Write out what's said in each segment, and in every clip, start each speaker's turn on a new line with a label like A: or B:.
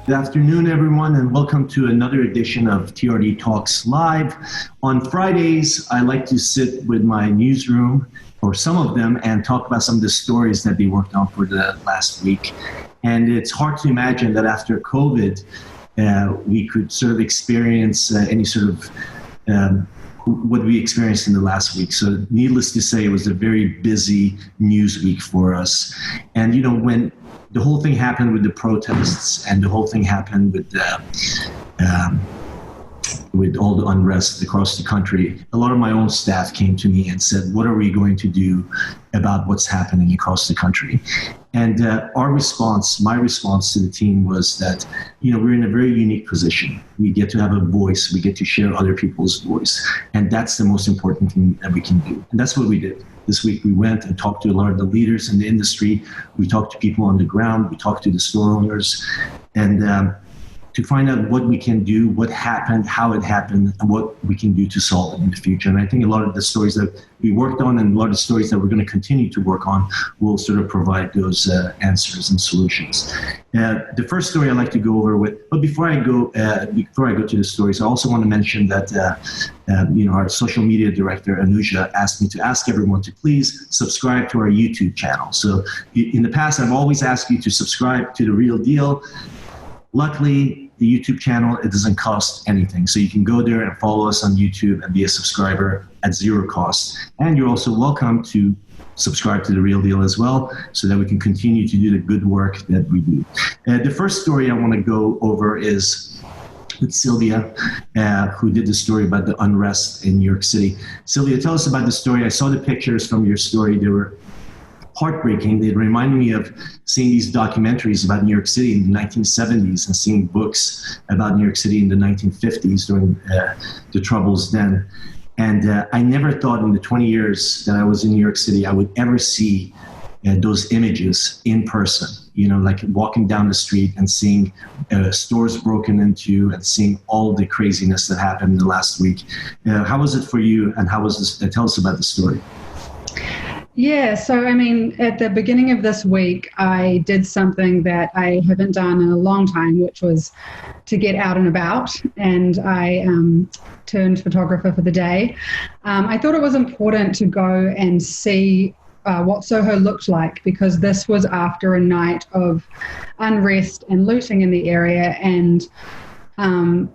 A: Good afternoon, everyone, and welcome to another edition of TRD Talks Live. On Fridays, I like to sit with my newsroom, or some of them, and talk about some of the stories that they worked on for the last week. And it's hard to imagine that after COVID, we could sort of experience any sort of what we experienced in the last week. So needless to say, it was a very busy news week for us. And, you know, when the whole thing happened with the protests and the whole thing happened with all the unrest across the country, a lot of my own staff came to me and said, what are we going to do about what's happening across the country? And my response to the team was that, you know, we're in a very unique position. We get to have a voice. We get to share other people's voice. And that's the most important thing that we can do. And that's what we did. This week we went and talked to a lot of the leaders in the industry. We talked to people on the ground. We talked to the store owners. And to find out what we can do, what happened, how it happened, and what we can do to solve it in the future. And I think a lot of the stories that we worked on and a lot of the stories that we're going to continue to work on will sort of provide those answers and solutions. The first story I'd like to go over with, but before I go to the stories, I also want to mention that our social media director, Anuja, asked me to ask everyone to please subscribe to our YouTube channel. So in the past, I've always asked you to subscribe to The Real Deal. Luckily, the YouTube channel, it doesn't cost anything. So you can go there and follow us on YouTube and be a subscriber at zero cost. And you're also welcome to subscribe to The Real Deal as well, so that we can continue to do the good work that we do. The first story I want to go over is with Sylvia, who did the story about the unrest in New York City. Sylvia, tell us about the story. I saw the pictures from your story. They were heartbreaking. They reminded me of seeing these documentaries about New York City in the 1970s and seeing books about New York City in the 1950s during the Troubles then. And I never thought in the 20 years that I was in New York City, I would ever see those images in person, you know, like walking down the street and seeing stores broken into and seeing all the craziness that happened in the last week. How was it for you, and how was this? Tell us about the story.
B: Yeah, so I mean, at the beginning of this week, I did something that I haven't done in a long time, which was to get out and about, and I turned photographer for the day. I thought it was important to go and see what Soho looked like, because this was after a night of unrest and looting in the area, and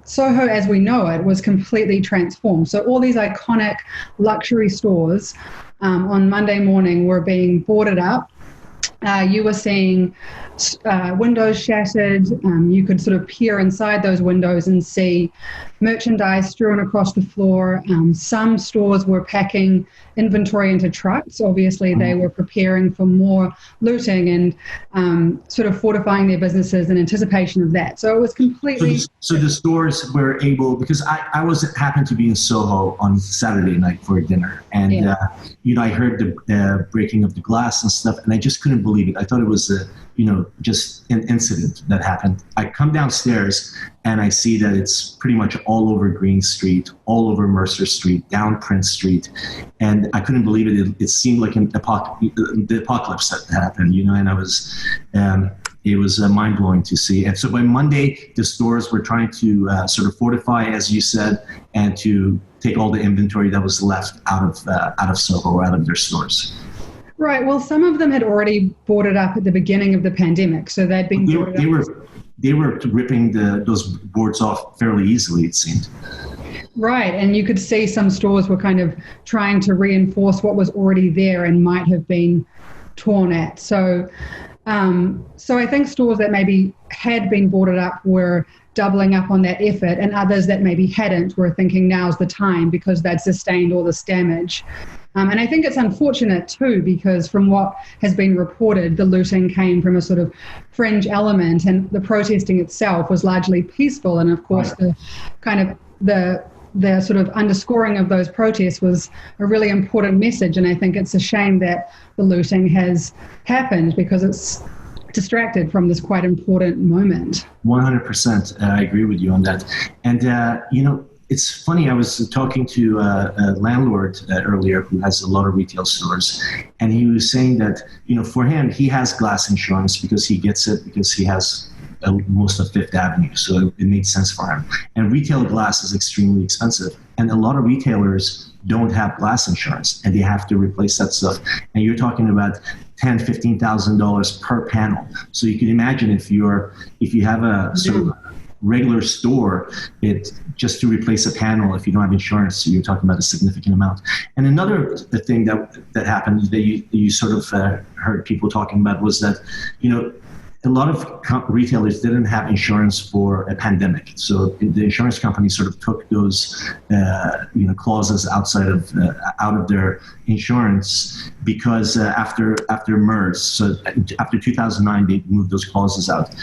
B: Soho as we know it was completely transformed. So all these iconic luxury stores on Monday morning were being boarded up. You were seeing windows shattered. You could sort of peer inside those windows and see merchandise strewn across the floor. Some stores were packing inventory into trucks. Obviously, they were preparing for more looting and sort of fortifying their businesses in anticipation of that. So it was completely...
A: So the stores were able, because I happened to be in Soho on Saturday night for dinner. And, I heard the breaking of the glass and stuff, and I just couldn't believe it. I thought it was just an incident that happened. I come downstairs and I see that it's pretty much all over Green Street, all over Mercer Street, down Prince Street. And I couldn't believe it. It seemed like the apocalypse that happened, and it was mind-blowing to see. And so by Monday, the stores were trying to sort of fortify, as you said, and to take all the inventory that was left out of Soho or out of their stores.
B: Right. Well, some of them had already boarded up at the beginning of the pandemic, so they'd been
A: They were ripping those boards off fairly easily, it seemed.
B: Right, and you could see some stores were kind of trying to reinforce what was already there and might have been torn at. So I think stores that maybe had been boarded up were doubling up on that effort, and others that maybe hadn't were thinking now's the time because they'd sustained all this damage. And I think it's unfortunate too, because from what has been reported, the looting came from a sort of fringe element, and the protesting itself was largely peaceful. And of course, the sort of underscoring of those protests was a really important message. And I think it's a shame that the looting has happened, because it's distracted from this quite important moment.
A: 100%. I agree with you on that. And, it's funny, I was talking to a landlord earlier who has a lot of retail stores, and he was saying that, for him, he has glass insurance because he gets it because he has most of Fifth Avenue, so it made sense for him. And retail glass is extremely expensive, and a lot of retailers don't have glass insurance, and they have to replace that stuff. And you're talking about $10,000-$15,000 per panel. So you can imagine if you have a sort of regular store, it just to replace a panel, if you don't have insurance, so you're talking about a significant amount. And another thing that happened that you sort of heard people talking about was that, a lot of retailers didn't have insurance for a pandemic. So the insurance companies sort of took those, clauses out of their insurance because after MERS, so after 2009, they moved those clauses out.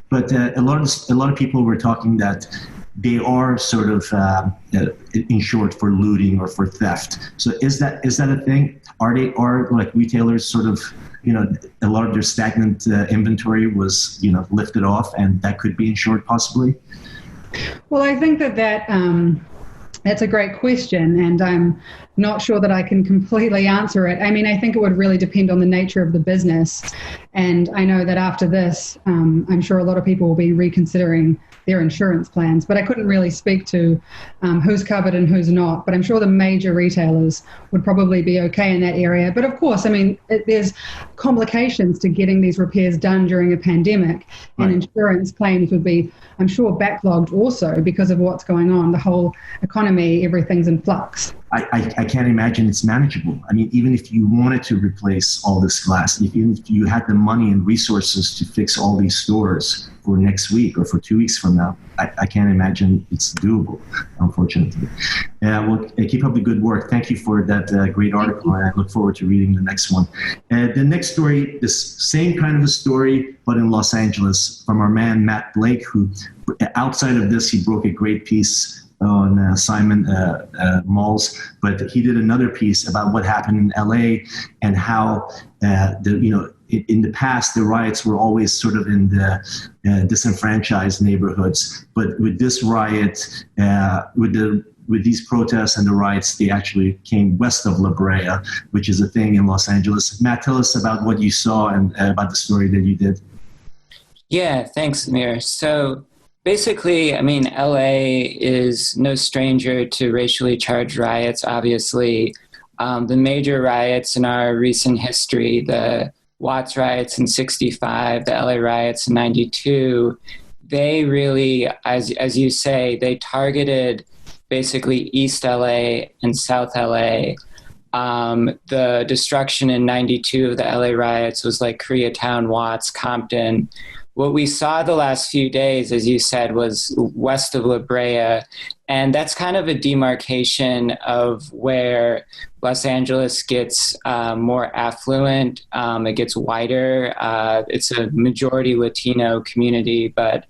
A: But a lot of people were talking that they are sort of insured for looting or for theft. So is that a thing? Are like retailers sort of, a lot of their stagnant inventory was, lifted off, and that could be insured possibly?
B: Well, I think that's a great question, and I'm not sure that I can completely answer it. I mean, I think it would really depend on the nature of the business. And I know that after this, I'm sure a lot of people will be reconsidering their insurance plans, but I couldn't really speak to who's covered and who's not. But I'm sure the major retailers would probably be okay in that area. But of course, I mean, there's complications to getting these repairs done during a pandemic, and insurance claims would be, I'm sure, backlogged also because of what's going on. The whole economy, everything's in flux.
A: I can't imagine it's manageable. I mean, even if you wanted to replace all this glass, even if you had the money and resources to fix all these stores for next week or for 2 weeks from now, I can't imagine it's doable, unfortunately. Well, keep up the good work. Thank you for that great article, and I look forward to reading the next one. The next story, this same kind of a story, but in Los Angeles, from our man Matt Blake, who outside of this, he broke a great piece on Simon Malls, but he did another piece about what happened in LA and how in the past the riots were always sort of in the disenfranchised neighborhoods, but with this riot, with these protests and the riots, they actually came west of La Brea, which is a thing in Los Angeles. Matt, tell us about what you saw and about the story that you did.
C: Yeah, thanks, Amir. So basically, I mean, LA is no stranger to racially charged riots, obviously. The major riots in our recent history, the Watts riots in 65, the LA riots in 92, they really, as you say, they targeted basically East LA and South LA. The destruction in 92 of the LA riots was like Koreatown, Watts, Compton. What we saw the last few days, as you said, was west of La Brea. And that's kind of a demarcation of where Los Angeles gets more affluent. It gets wider. It's a majority Latino community, but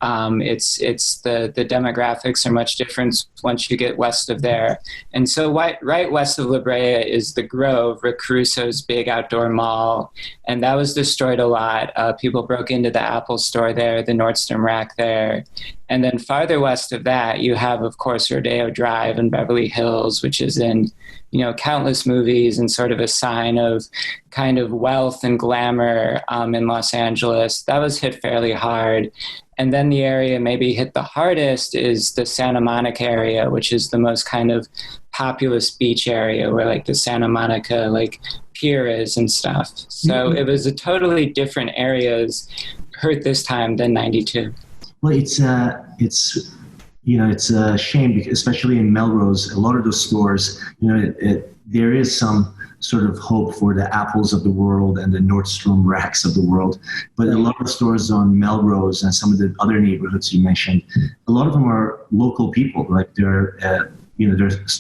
C: it's the demographics are much different once you get west of there. And so right west of La Brea is the Grove, Rick Caruso's big outdoor mall, and that was destroyed a lot. People broke into the Apple store there, the Nordstrom rack there. And then farther west of that, you have, of course, Rodeo Drive in Beverly Hills, which is in, countless movies and sort of a sign of kind of wealth and glamour in Los Angeles. That was hit fairly hard. And then the area maybe hit the hardest is the Santa Monica area, which is the most kind of populous beach area where like the Santa Monica pier is and stuff. So It was a totally different areas hurt this time than 92.
A: Well, it's a shame because especially in Melrose, a lot of those stores, there is some sort of hope for the Apples of the world and the Nordstrom racks of the world. But a lot of stores on Melrose and some of the other neighborhoods you mentioned, a lot of them are local people. Like they're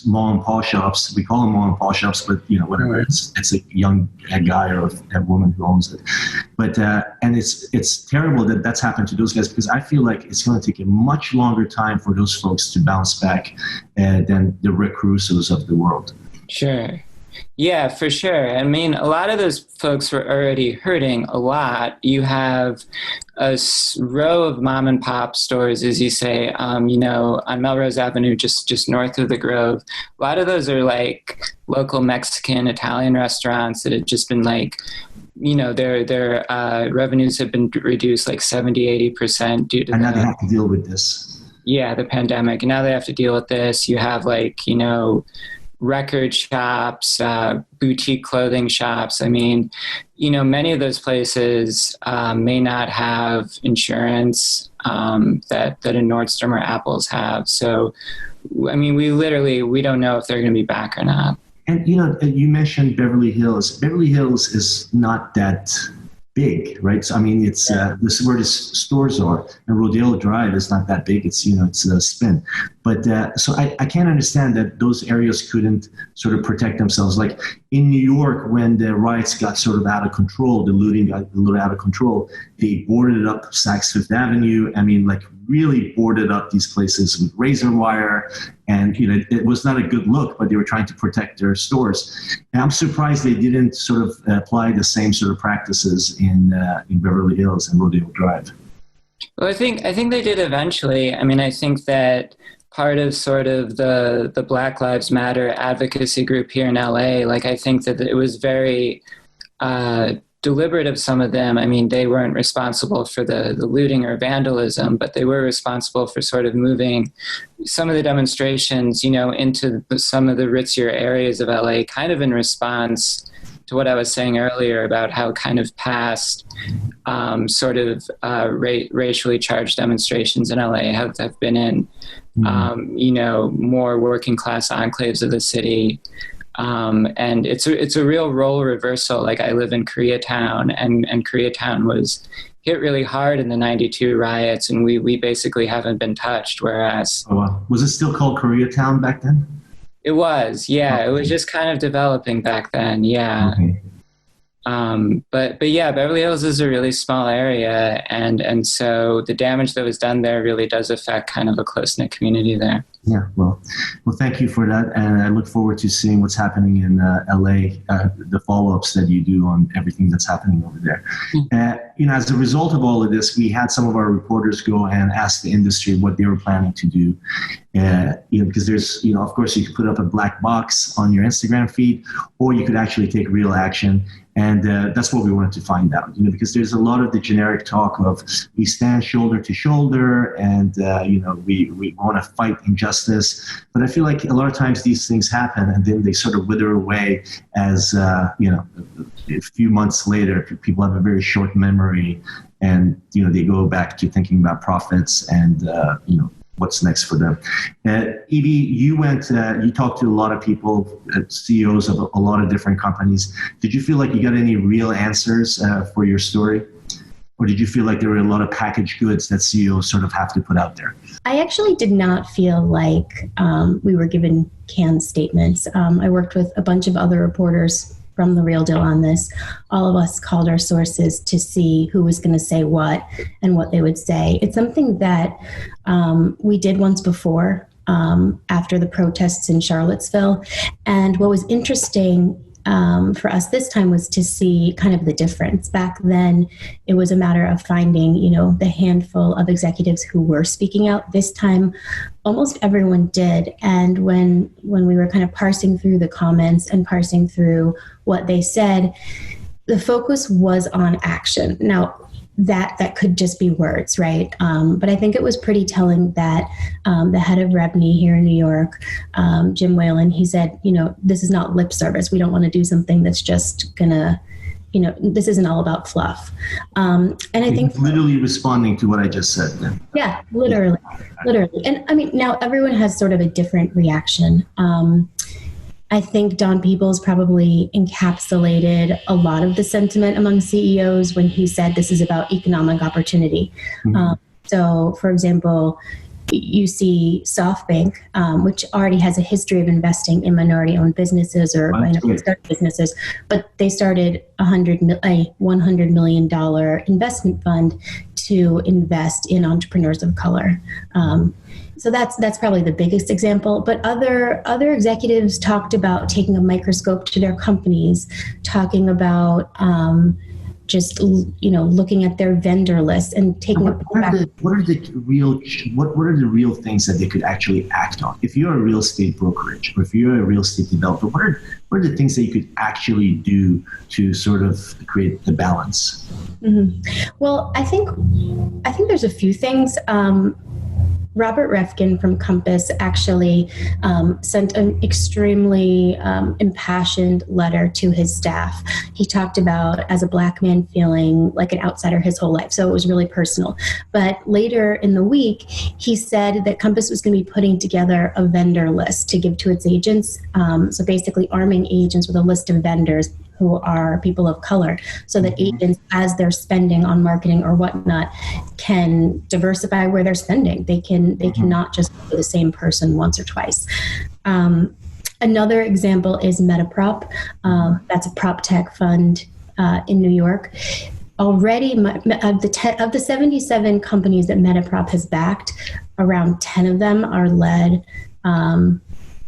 A: mom and pop shops. We call them mom and pop shops, but whatever. It's a young guy or a woman who owns it. But and it's terrible that that's happened to those guys, because I feel like it's going to take a much longer time for those folks to bounce back than the Rick Carusos of the world.
C: Sure. Yeah, for sure. I mean, a lot of those folks were already hurting a lot. You have a row of mom and pop stores, as you say, on Melrose Avenue, just north of the Grove. A lot of those are like local Mexican, Italian restaurants that had just been their revenues have been reduced like 70-80% due to
A: and now they have to deal with this.
C: Yeah, the pandemic. And now they have to deal with this. You have record shops, boutique clothing shops. I mean, many of those places may not have insurance that a Nordstrom or Apple's have. So, I mean, we don't know if they're going to be back or not.
A: And, you mentioned Beverly Hills. Beverly Hills is not that big, right? So, I mean, it's this is where the stores are, and Rodeo Drive is not that big. It's it's a spin, but so I can't understand that those areas couldn't sort of protect themselves. Like in New York, when the riots got sort of out of control, the looting got a little out of control, they boarded up Saks Fifth Avenue. I mean, like really boarded up these places with razor wire, and it was not a good look, but they were trying to protect their stores. And I'm surprised they didn't sort of apply the same sort of practices in Beverly Hills and Rodeo Drive.
C: Well, I think they did eventually. I mean, I think that part of sort of the Black Lives Matter advocacy group here in LA, like I think that it was very deliberate of some of them. I mean, they weren't responsible for the looting or vandalism, but they were responsible for sort of moving some of the demonstrations, into some of the ritzier areas of LA, kind of in response to what I was saying earlier about how kind of past racially charged demonstrations in LA have been in, more working class enclaves of the city. And it's a real role reversal. Like I live in Koreatown, and Koreatown was hit really hard in the 92 riots, and we basically haven't been touched. Whereas,
A: was it still called Koreatown back then?
C: It was, yeah. Okay. It was just kind of developing back then, yeah. Okay. But yeah, Beverly Hills is a really small area, and so the damage that was done there really does affect kind of a close-knit community there.
A: Yeah, well, thank you for that, and I look forward to seeing what's happening in LA, the follow-ups that you do on everything that's happening over there. Mm-hmm. As a result of all of this, we had some of our reporters go and ask the industry what they were planning to do. Because there's, of course, you could put up a black box on your Instagram feed, or you could actually take real action. And that's what we wanted to find out, because there's a lot of the generic talk of we stand shoulder to shoulder and, we want to fight injustice. But I feel like a lot of times these things happen and then they sort of wither away as, a few months later, people have a very short memory and, they go back to thinking about profits and, what's next for them. Evie, you talked to a lot of people, CEOs of a lot of different companies. Did you feel like you got any real answers for your story? Or did you feel like there were a lot of packaged goods that CEOs sort of have to put out there?
D: I actually did not feel like we were given canned statements. I worked with a bunch of other reporters from The Real Deal on this. All of us called our sources to see who was going to say what and what they would say. It's something that we did once before after the protests in Charlottesville. And what was interesting for us this time was to see kind of the difference. Back then, it was a matter of finding, the handful of executives who were speaking out. This time, almost everyone did. And when we were kind of parsing through the comments and parsing through what they said, the focus was on action. Now, that could just be words, right? But I think it was pretty telling that the head of REBNY here in New York, Jim Whalen, he said, this is not lip service. We don't want to do something that's just gonna, this isn't all about fluff. And I think
A: literally responding to what I just said. Then.
D: Yeah, literally. And I mean, now everyone has sort of a different reaction. I think Don Peoples probably encapsulated a lot of the sentiment among CEOs when he said this is about economic opportunity. Mm-hmm. So, for example, you see SoftBank, which already has a history of investing in minority-owned businesses or businesses, but they started a $100 million investment fund to invest in entrepreneurs of color. So that's probably the biggest example. But other executives talked about taking a microscope to their companies, talking about just, looking at their vendor list and taking
A: what are the real things that they could actually act on? If you're a real estate brokerage or if you're a real estate developer, what are the things that you could actually do to sort of create the balance?
D: Mm-hmm. Well, I think there's a few things. Robert Refkin from Compass actually sent an extremely impassioned letter to his staff. He talked about as a Black man feeling like an outsider his whole life. So it was really personal. But later in the week, he said that Compass was going to be putting together a vendor list to give to its agents. So basically arming agents with a list of vendors who are people of color, so that agents, as they're spending on marketing or whatnot, can diversify where they're spending. They cannot just go to the same person once or twice. Another example is Metaprop. That's a prop tech fund in New York. Already, of the 77 companies that Metaprop has backed, around 10 of them are led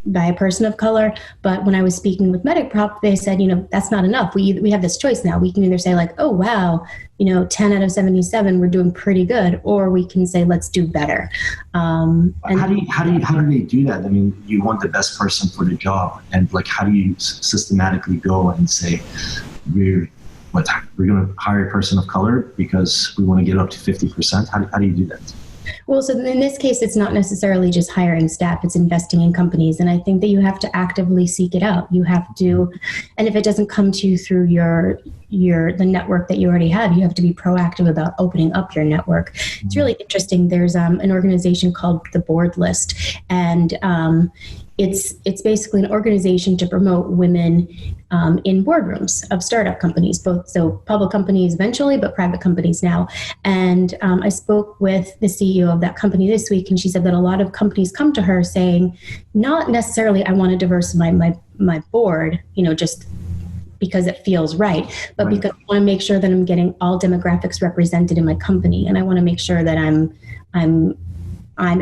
D: by a person of color. But when I was speaking with Metaprop, they said, that's not enough. We have this choice now. We can either say like, oh, wow, 10 out of 77, we're doing pretty good. Or we can say, let's do better.
A: How do they do that? I mean, you want the best person for the job. And like, how do you systematically go and say, we're going to hire a person of color because we want to get up to 50%? How do you do that?
D: Well, so in this case, it's not necessarily just hiring staff, it's investing in companies. And I think that you have to actively seek it out. You have to, and if it doesn't come to you through the network that you already have, you have to be proactive about opening up your network. It's really interesting. There's an organization called the Board List, and it's basically an organization to promote women in boardrooms of startup companies, both so public companies eventually, but private companies now. And I spoke with the CEO of that company this week, and she said that a lot of companies come to her saying, not necessarily I want to diversify my board, just because it feels right, but because I want to make sure that I'm getting all demographics represented in my company, and I want to make sure that I'm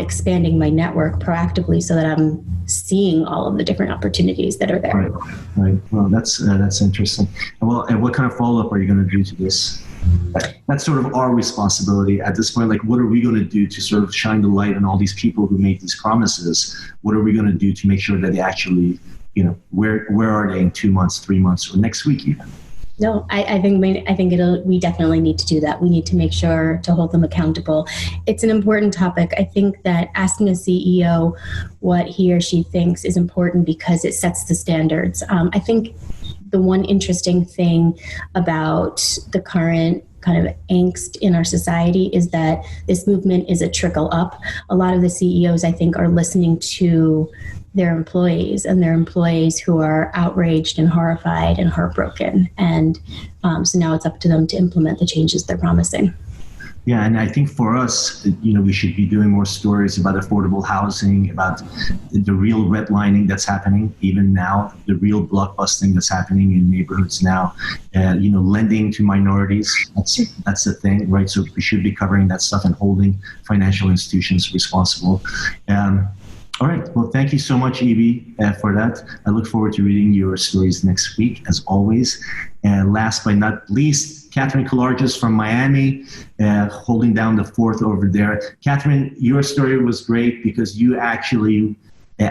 D: expanding my network proactively so that I'm seeing all of the different opportunities that are there.
A: Right. Well, that's interesting. Well, and what kind of follow-up are you going to do to this? That's sort of our responsibility at this point. Like, what are we going to do to sort of shine the light on all these people who made these promises? What are we going to do to make sure that they actually, where are they in 2 months, 3 months, or next week even?
D: No, I think we definitely need to do that. We need to make sure to hold them accountable. It's an important topic. I think that asking a CEO what he or she thinks is important because it sets the standards. I think the one interesting thing about the current kind of angst in our society is that this movement is a trickle up. A lot of the CEOs, I think, are listening to their employees, and their employees who are outraged and horrified and heartbroken. And so now it's up to them to implement the changes they're promising.
A: Yeah, and I think for us, we should be doing more stories about affordable housing, about the real redlining that's happening even now, the real blockbusting that's happening in neighborhoods now, lending to minorities. That's the thing, right? So we should be covering that stuff and holding financial institutions responsible. All right. Well, thank you so much, Evie, for that. I look forward to reading your stories next week, as always. And last but not least, Catherine Kalargis from Miami, holding down the fort over there. Catherine, your story was great because you actually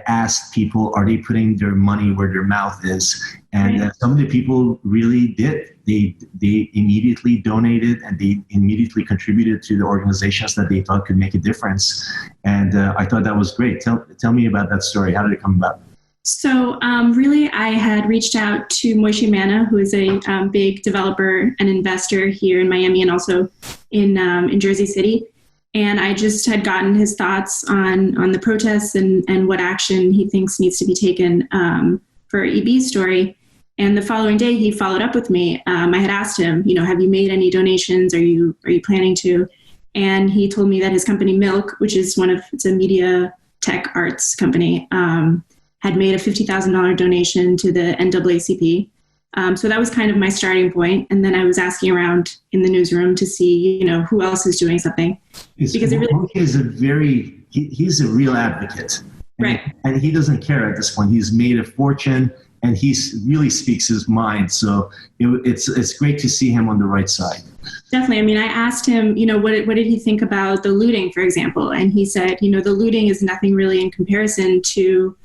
A: asked people, are they putting their money where their mouth is? And some of the people really did. They immediately donated and they immediately contributed to the organizations that they thought could make a difference. And I thought that was great. Tell me about that story. How did it come about?
E: So really, I had reached out to Moishe Manna, who is a big developer and investor here in Miami and also in Jersey City. And I just had gotten his thoughts on the protests and what action he thinks needs to be taken for EB's story. And the following day, he followed up with me. I had asked him, have you made any donations? Are you planning to? And he told me that his company Milk, which is it's a media tech arts company, had made a $50,000 donation to the NAACP. So that was kind of my starting point. And then I was asking around in the newsroom to see, who else is doing something.
A: He's a real advocate.
E: Right.
A: And he doesn't care at this point. He's made a fortune and he really speaks his mind. So it's great to see him on the right side.
E: Definitely. I mean, I asked him, what did he think about the looting, for example? And he said, the looting is nothing really in comparison to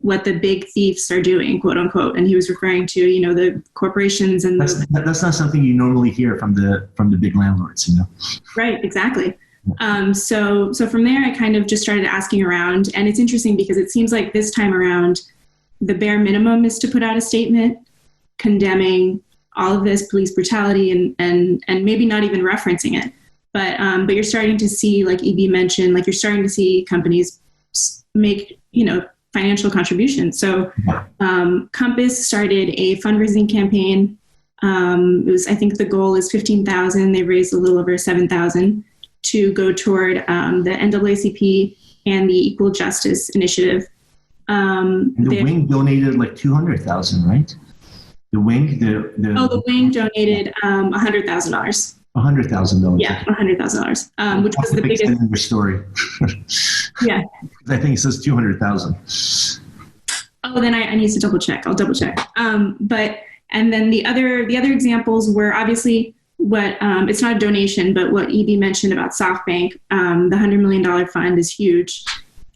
E: what the big thieves are doing, quote unquote. And he was referring to, the corporations and
A: that's not something you normally hear from the big landlords,
E: Right, exactly. So from there, I kind of just started asking around, and it's interesting because it seems like this time around, the bare minimum is to put out a statement condemning all of this police brutality and maybe not even referencing it. But you're starting to see, like EB mentioned, like you're starting to see companies make, financial contributions. So Compass started a fundraising campaign. I think the goal is 15,000. They raised a little over 7,000 to go toward the NAACP and the Equal Justice Initiative.
A: And the Wing donated like 200,000, right? The Wing,
E: the Wing donated $100,000.
A: $100,000.
E: Yeah, $100,000, which was the biggest
A: in your story.
E: Yeah,
A: I think it says 200,000.
E: Oh, then I need to double check. I'll double check. And then the other examples were obviously what it's not a donation, but what EB mentioned about SoftBank. The $100 million fund is huge.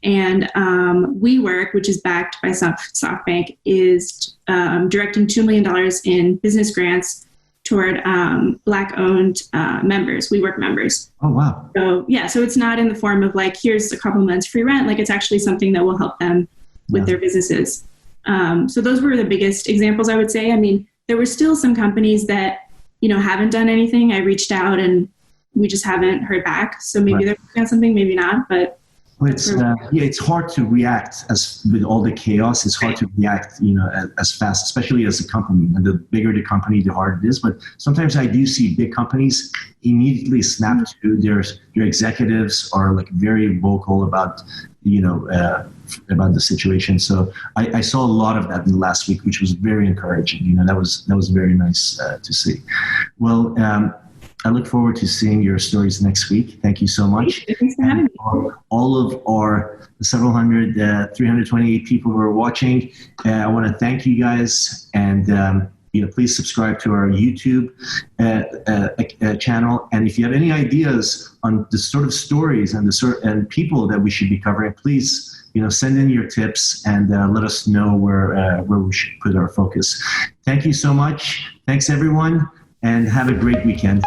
E: And WeWork, which is backed by SoftBank, is directing $2 million in business grants toward Black-owned members, WeWork members.
A: Oh, wow.
E: So it's not in the form of like, here's a couple months free rent. Like, it's actually something that will help them with their businesses. So those were the biggest examples, I would say. I mean, there were still some companies that, haven't done anything. I reached out and we just haven't heard back. So maybe they're working on something, maybe not, but
A: it's hard to react with all the chaos. It's hard to react, as fast, especially as a company. And the bigger the company, the harder it is. But sometimes I do see big companies immediately snap to their executives are like very vocal about, about the situation. So I saw a lot of that in the last week, which was very encouraging. That was very nice to see. Well, I look forward to seeing your stories next week. Thank you so much.
E: Thanks for having me.
A: All of our several hundred, 328 people who are watching, I want to thank you guys. And, please subscribe to our YouTube channel. And if you have any ideas on the sort of stories and people that we should be covering, please, send in your tips and let us know where we should put our focus. Thank you so much. Thanks, everyone. And have a great weekend.